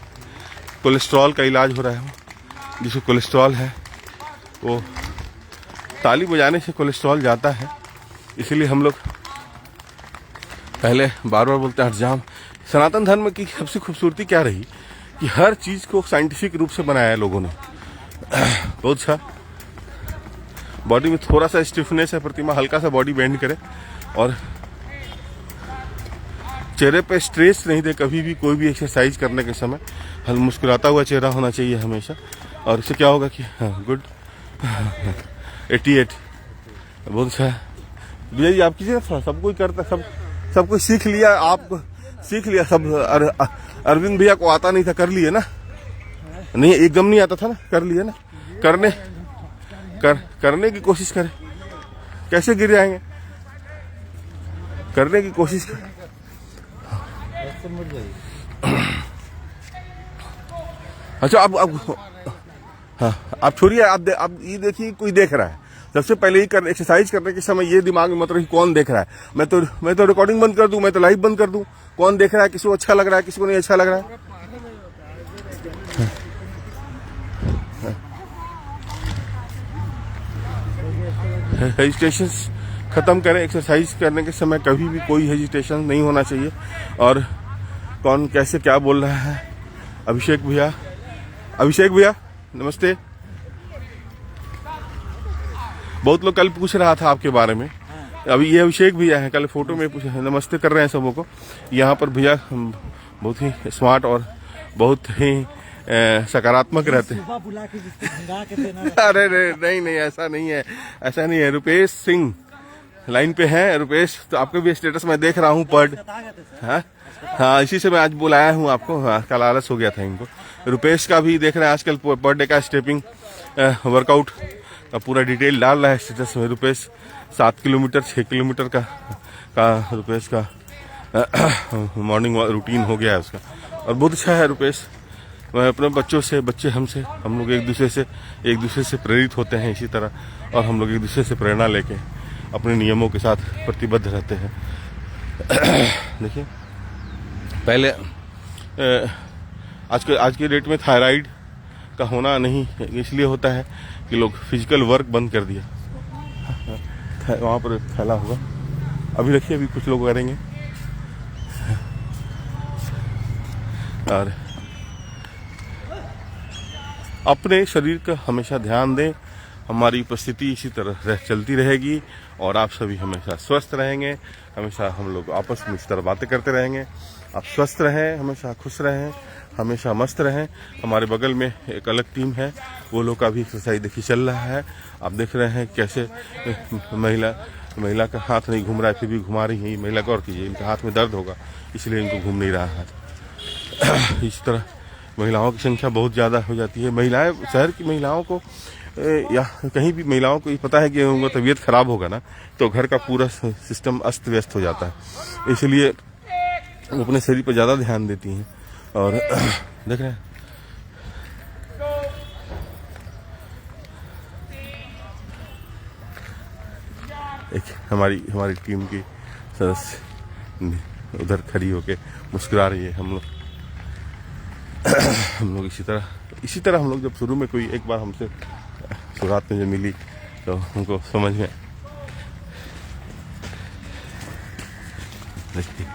कोलेस्ट्रॉल का इलाज हो रहा है। जिसको कोलेस्ट्रॉल है वो ताली बजाने से कोलेस्ट्रॉल जाता है, इसीलिए हम लोग पहले बार बार बोलते हैं हरजाम। सनातन धर्म की सबसे खूबसूरती क्या रही कि हर चीज को साइंटिफिक रूप से बनाया है लोगों ने। बहुत अच्छा, बॉडी में थोड़ा सा स्टिफनेस है, प्रतिमा हल्का सा बॉडी बेंड करे और चेहरे पे स्ट्रेस नहीं दे कभी भी। कोई भी एक्सरसाइज करने के समय हल मुस्कुराता हुआ चेहरा होना चाहिए हमेशा। और इससे क्या होगा कि गुड 88 बहुत अच्छा है। विजय जी आप कीजिए, सब कोई करता, सब कुछ सीख लिया, आप सीख लिया सब। अरविंद भैया को आता नहीं था, कर लिए ना? नहीं एकदम नहीं आता था ना, कर लिए ना? करने की कोशिश करें, कैसे गिर जाएंगे? करने की कोशिश करें। अच्छा अब हाँ आप छोड़िए, आप ये देखिए कोई देख रहा है। सबसे पहले ही एक्सरसाइज करने के समय ये दिमाग में मत रखिए कौन देख रहा है। मैं तो रिकॉर्डिंग बंद कर दूं, मैं तो लाइव बंद कर दूं। कौन देख रहा है, किसी को अच्छा लग रहा है, किसी को नहीं अच्छा लग रहा है। हेजिटेशन खत्म करें। एक्सरसाइज करने के समय कभी भी कोई हेजिटेशन नहीं होना चाहिए। और कौन कैसे क्या बोल रहा है? अभिषेक भैया नमस्ते। बहुत लोग कल पूछ रहा था आपके बारे में। अभी ये अभिषेक भैया हैं, कल फोटो में पूछे, नमस्ते कर रहे हैं सबों को। यहाँ पर भैया बहुत ही स्मार्ट और बहुत ही सकारात्मक रहते हैं। अरे नहीं ऐसा नहीं है। रुपेश सिंह लाइन पे हैं। रुपेश तो आपके भी स्टेटस में देख रहा हूँ पर्ड। हाँ इसी से मैं आज बुलाया हूँ आपको। हाँ कल आलस हो गया था इनको। रुपेश का भी देख रहे हैं आजकल पर डे का स्टेपिंग वर्कआउट का पूरा डिटेल डाल रहा है स्टेटस में। रुपेश 7 किलोमीटर 6 किलोमीटर का रुपेश का मॉर्निंग रूटीन हो गया है उसका, और बहुत अच्छा है रुपेश। मैं अपने बच्चों से, बच्चे हमसे, हम लोग एक दूसरे से प्रेरित होते हैं इसी तरह, और हम लोग एक दूसरे से प्रेरणा लेके अपने नियमों के साथ प्रतिबद्ध रहते हैं। देखिए पहले आज के डेट में थायराइड का होना नहीं इसलिए होता है कि लोग फिजिकल वर्क बंद कर दिया। वहाँ पर फैला होगा, अभी रखिए, अभी कुछ लोग करेंगे। और अपने शरीर का हमेशा ध्यान दें। हमारी उपस्थिति इसी तरह चलती रहेगी और आप सभी हमेशा स्वस्थ रहेंगे। हमेशा हम लोग आपस में इस तरह बातें करते रहेंगे। आप स्वस्थ रहें, हमेशा खुश रहें, हमेशा मस्त रहें। हमारे बगल में एक अलग टीम है, वो लोग का भी एक्सरसाइज देखिए चल रहा है। आप देख रहे हैं कैसे महिला का हाथ नहीं घूम रहा है, फिर भी घुमा रही है। महिला गौर कीजिए, इनके हाथ में दर्द होगा इसलिए इनको घूम नहीं रहा है। इस तरह महिलाओं की संख्या बहुत ज़्यादा हो जाती है। महिलाएं, शहर की महिलाओं को या कहीं भी महिलाओं को ये पता है कि उनका तबीयत खराब होगा ना, तो घर का पूरा सिस्टम अस्त व्यस्त हो जाता है। इसलिए वो अपने शरीर पर ज़्यादा ध्यान देती हैं। और देख रहे हैं एक हमारी टीम की सदस्य उधर खड़ी होके मुस्कुरा रही है। हम लोग इसी तरह हम लोग जब शुरू में कोई एक बार हमसे शुरुआत में जो मिली तो उनको समझ में देखिए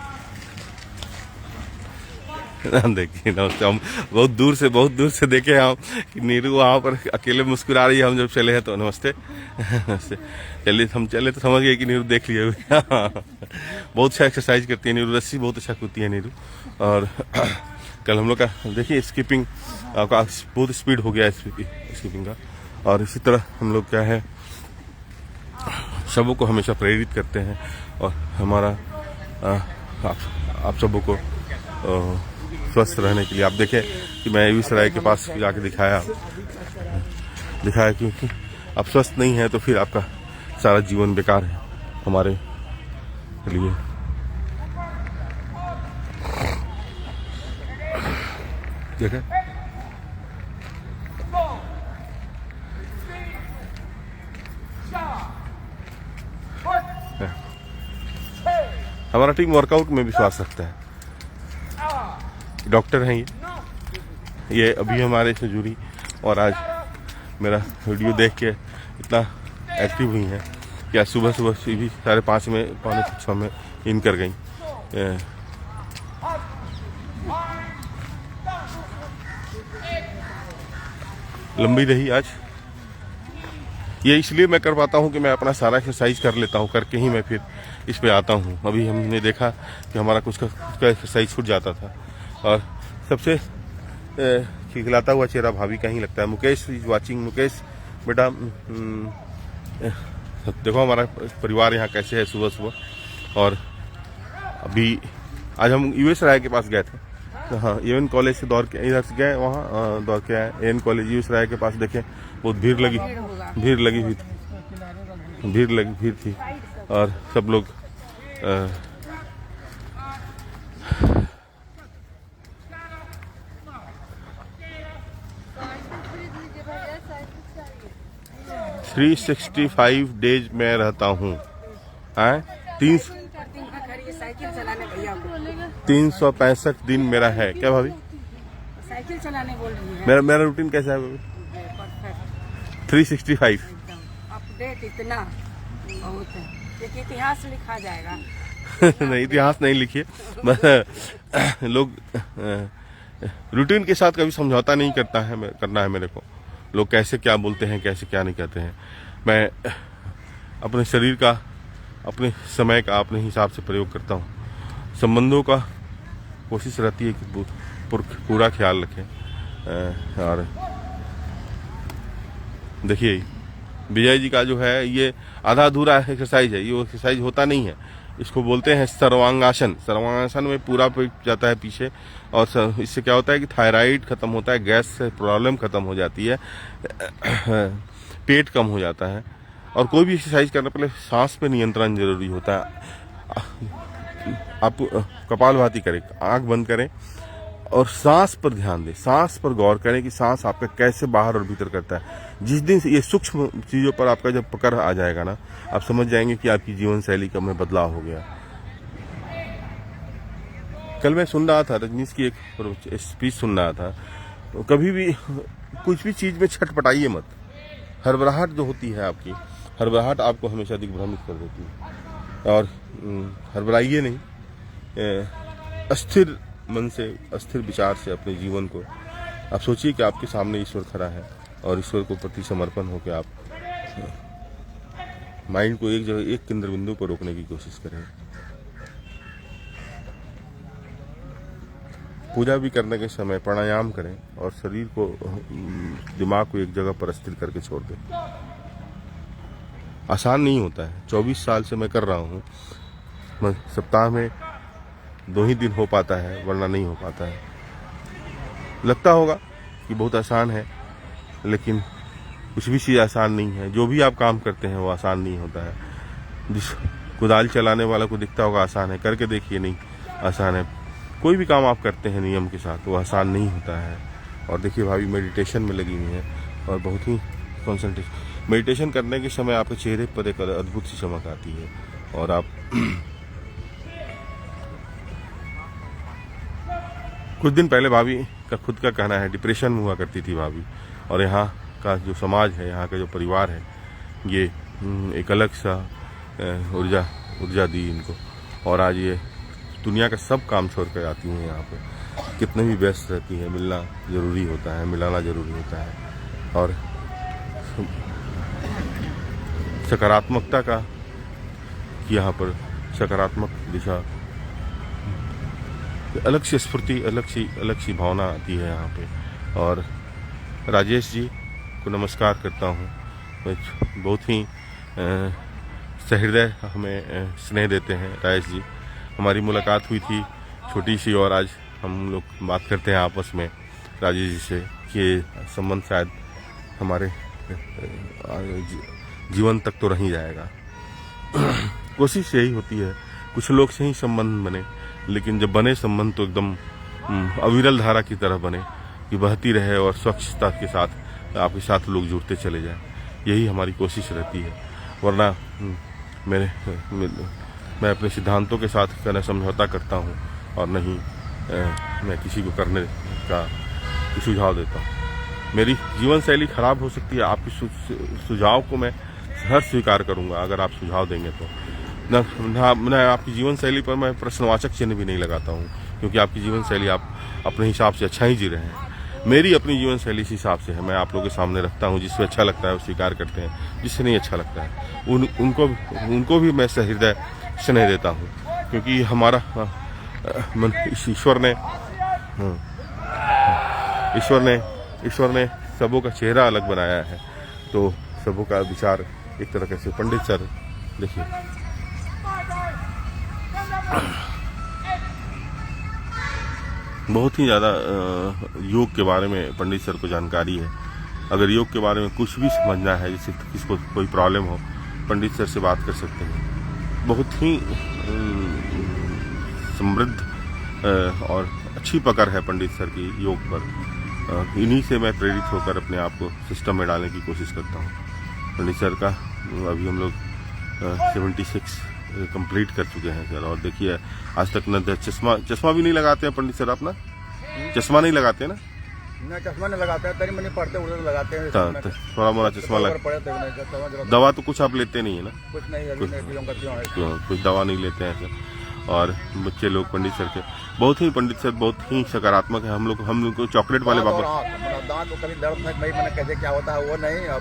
देखिए नमस्ते। हम बहुत दूर से देखे हम कि नीरू वहाँ पर अकेले मुस्कुरा रही है। हम जब चले हैं तो नमस्ते नमस्ते। चलिए हम चले तो समझ गए कि नीरू देख लिया बहुत अच्छा एक्सरसाइज करती है नीरू, रस्सी बहुत अच्छा कूदती है नीरू। और कल हम लोग का देखिए स्कीपिंग का बहुत स्पीड हो गया है स्कीपिंग का। और इसी तरह हम लोग क्या है सबों को हमेशा प्रेरित करते हैं। और हमारा आप सबों को स्वस्थ रहने के लिए आप देखें कि मैं एवी सराय के पास जाके दिखाया क्योंकि आप स्वस्थ नहीं हैं तो फिर आपका सारा जीवन बेकार है हमारे लिए। देखें हमारा टीम वर्कआउट में विश्वास रखता है। डॉक्टर हैं ये अभी हमारे से जुड़ी और आज मेरा वीडियो देख के इतना एक्टिव हुई हैं कि आज सुबह भी 5:30 में 5:45 में इन कर गई। लंबी रही आज। ये इसलिए मैं कर पाता हूँ कि मैं अपना सारा एक्सरसाइज कर लेता हूँ, करके ही मैं फिर इस पे आता हूँ। अभी हमने देखा कि हमारा कुछ का एक्सरसाइज छूट जाता था। और सबसे खिलखिलाता हुआ चेहरा भाभी का ही लगता है। Mukesh is watching. मुकेश बेटा देखो हमारा परिवार यहाँ कैसे है सुबह सुबह। और अभी आज हम यूएस राय के पास गए थे। तो हाँ एन कॉलेज से दौड़ के इधर से गए, वहाँ दौड़ के आए। एन कॉलेज यूएस राय के पास देखें बहुत भीड़ लगी थी। और सब लोग थ्री 365 डेज में रहता हूँ। 365 दिन मेरा है। क्या भाभी साइकिल चलाने बोल रही है। मेरा रूटीन कैसा है? 365 अपडेट इतना बहुत है। एक इतिहास लिखा जाएगा। नहीं इतिहास नहीं लिखिए, बस लोग रूटीन के साथ कभी समझौता नहीं करना है मेरे को। लोग कैसे क्या बोलते हैं, कैसे क्या नहीं कहते हैं। मैं अपने शरीर का, अपने समय का अपने हिसाब से प्रयोग करता हूँ। संबंधों का कोशिश रहती है कि पूरा ख्याल रखें। और देखिए विजय जी का जो है ये आधा अधूरा एक्सरसाइज है। ये एक्सरसाइज होता नहीं है, इसको बोलते हैं सर्वांगासन। सर्वांगासन में पूरा पेट जाता है पीछे। और इससे क्या होता है कि थायराइड खत्म होता है, गैस से प्रॉब्लम खत्म हो जाती है, पेट कम हो जाता है। और कोई भी एक्सरसाइज करने पहले सांस पे नियंत्रण जरूरी होता है। आप कपालभाति करें, आंख बंद करें और सांस पर ध्यान दें, सांस पर गौर करें कि सांस आपका कैसे बाहर और भीतर करता है। जिस दिन ये सूक्ष्म चीजों पर आपका जब पकड़ आ जाएगा ना, आप समझ जाएंगे कि आपकी जीवन शैली का में बदलाव हो गया। कल मैं सुन रहा था रजनीश की एक स्पीच सुन रहा था। तो कभी भी कुछ भी चीज में छटपटाइए मत। हड़बड़ाहट जो होती है आपकी, हड़बड़ाहट आपको हमेशा दिग्भ्रमित कर देती है। और हड़बड़ाइए नहीं, अस्थिर मन से, अस्थिर विचार से अपने जीवन को आप सोचिए कि आपके सामने ईश्वर खड़ा है और ईश्वर को प्रति समर्पण होकर आप माइंड को एक जगह, एक केंद्र बिंदु पर रोकने की कोशिश करें। पूजा भी करने के समय प्राणायाम करें और शरीर को, दिमाग को एक जगह पर स्थिर करके छोड़ दें। आसान नहीं होता है। 24 साल से मैं कर रहा हूँ। सप्ताह में 2 ही दिन हो पाता है, वरना नहीं हो पाता है। लगता होगा कि बहुत आसान है, लेकिन कुछ भी चीज़ आसान नहीं है। जो भी आप काम करते हैं वो आसान नहीं होता है। जिस कुदाल चलाने वाला को दिखता होगा आसान है, करके देखिए नहीं आसान है। कोई भी काम आप करते हैं नियम के साथ वो आसान नहीं होता है। और देखिए भाभी मेडिटेशन में लगी हुई है और बहुत ही कॉन्सेंट्रेशन। मेडिटेशन करने के समय आपके चेहरे पर एक अद्भुत सी चमक आती है। और आप कुछ दिन पहले भाभी का खुद का कहना है डिप्रेशन में हुआ करती थी भाभी। और यहाँ का जो समाज है, यहाँ का जो परिवार है, ये एक अलग सा ऊर्जा दी इनको। और आज ये दुनिया का सब काम छोड़ कर आती हैं यहाँ पे। कितने भी व्यस्त रहती हैं, मिलना ज़रूरी होता है, मिलाना ज़रूरी होता है। और सकारात्मकता का यहाँ पर सकारात्मक दिशा, अलग सी स्फूर्ति, अलग सी भावना आती है यहाँ पे। और राजेश जी को नमस्कार करता हूँ, बहुत ही सहृदय हमें स्नेह देते हैं राजेश जी। हमारी मुलाकात हुई थी छोटी सी, और आज हम लोग बात करते हैं आपस में राजेश जी से कि संबंध शायद हमारे जीवन तक तो रह ही जाएगा। कोशिश यही होती है कुछ लोग से ही संबंध बने, लेकिन जब बने संबंध तो एकदम अविरल धारा की तरह बने कि बहती रहे और स्वच्छता के साथ आपके साथ लोग जुड़ते चले जाएं। यही हमारी कोशिश रहती है। वरना मैं अपने सिद्धांतों के साथ कहना समझौता करता हूँ और नहीं मैं किसी को करने का सुझाव देता हूँ। मेरी जीवन शैली खराब हो सकती है, आपकी सुझाव को मैं हर स्वीकार करूँगा अगर आप सुझाव देंगे तो। न आपकी जीवन शैली पर मैं प्रश्नवाचक चिन्ह भी नहीं लगाता हूँ, क्योंकि आपकी जीवन शैली आप अपने हिसाब से अच्छा ही जी रहे हैं। मेरी अपनी जीवन शैली इस हिसाब से है, मैं आप लोगों के सामने रखता हूँ। जिससे अच्छा लगता है वो स्वीकार करते हैं, जिससे नहीं अच्छा लगता है उनको भी मैं सहृदय स्नेह देता हूँ, क्योंकि हमारा ईश्वर ने सबों का चेहरा अलग बनाया है, तो सबों का विचार एक तरह से। पंडित सर देखिए, बहुत ही ज़्यादा योग के बारे में पंडित सर को जानकारी है। अगर योग के बारे में कुछ भी समझना है, जैसे किसको कोई प्रॉब्लम हो, पंडित सर से बात कर सकते हैं। बहुत ही समृद्ध और अच्छी पकड़ है पंडित सर की योग पर। इन्हीं से मैं प्रेरित होकर अपने आप को सिस्टम में डालने की कोशिश करता हूँ। पंडित सर का अभी हम लोग 76 कंप्लीट कर चुके हैं सर। और देखिए आज तक न चश्मा भी नहीं लगाते हैं पंडित सर। अपना चश्मा नहीं लगाते ना? चश्मा नहीं लगाते हैं, तरी मनी पढ़ते उड़ते लगाते हैं। थोड़ा मोड़ा चश्मा लगा। दवा तो कुछ आप लेते नहीं है ना? कुछ नहीं, कुछ दवा नहीं लेते हैं सर। और बच्चे लोग पंडित सर के पंडित सर बहुत ही सकारात्मक है। हम लोग को चॉकलेट वाले बाबा, दांत को कभी दर्द नहीं, मैंने कैसे क्या होता है वो नहीं, और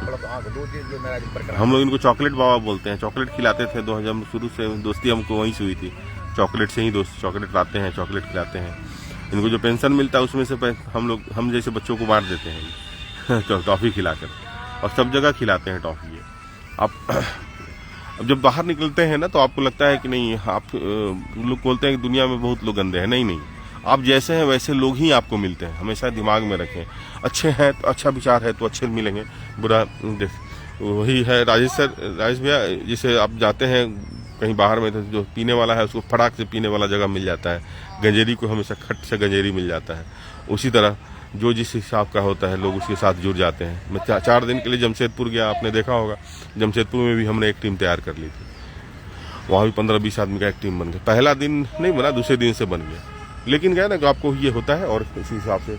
दो चीज जो मेरा हम लोग इनको चॉकलेट बाबा बोलते हैं। चॉकलेट खिलाते थे, 2000 शुरू से दोस्ती हमको वहीं से हुई थी। चॉकलेट से ही दोस्त, चॉकलेट लाते हैं, चॉकलेट खिलाते हैं। इनको जो पेंशन मिलता है उसमें से हम जैसे बच्चों को बांट देते हैं टॉफी खिलाकर, और सब जगह खिलाते हैं टॉफी। अब जब बाहर निकलते हैं ना तो आपको लगता है कि नहीं, आप लोग बोलते हैं कि दुनिया में बहुत लोग गंदे हैं। नहीं, आप जैसे हैं वैसे लोग ही आपको मिलते हैं। हमेशा दिमाग में रखें, अच्छे हैं तो अच्छा विचार है तो अच्छे मिलेंगे, बुरा वही है। राजेश भैया, जैसे आप जाते हैं कहीं बाहर में तो जो पीने वाला है उसको फटाक से पीने वाला जगह मिल जाता है। गंजेरी को हमेशा खट से गंजेरी मिल जाता है। उसी तरह जो जिस हिसाब का होता है लोग उसके साथ जुड़ जाते हैं। मैं 4 दिन के लिए जमशेदपुर गया, आपने देखा होगा। जमशेदपुर में भी हमने एक टीम तैयार कर ली थी। वहाँ भी 15-20 आदमी का एक टीम बन गया। पहला दिन नहीं बना, दूसरे दिन से बन गया। लेकिन क्या है ना कि आपको ये होता है, और इसी हिसाब से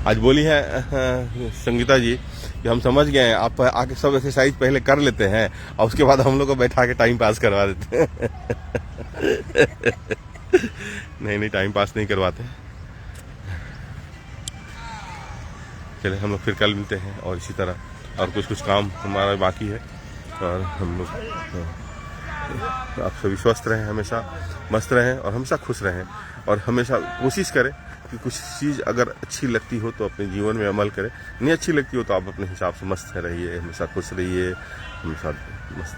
आज बोली है संगीता जी कि हम समझ गए हैं, आप आके सब एक्सरसाइज पहले कर लेते हैं और उसके बाद हम लोग को बैठा के टाइम पास करवा देते हैं। नहीं, टाइम पास नहीं करवाते। चले हम लोग फिर कल मिलते हैं, और इसी तरह और कुछ काम हमारा बाकी है। और हम लोग आप सभी स्वस्थ रहें, हमेशा मस्त रहें और हमेशा खुश रहें। और हमेशा कोशिश करें कि कुछ चीज़ अगर अच्छी लगती हो तो अपने जीवन में अमल करें, नहीं अच्छी लगती हो तो आप अपने हिसाब से मस्त रहिए, हमेशा खुश रहिए, हमेशा मस्त।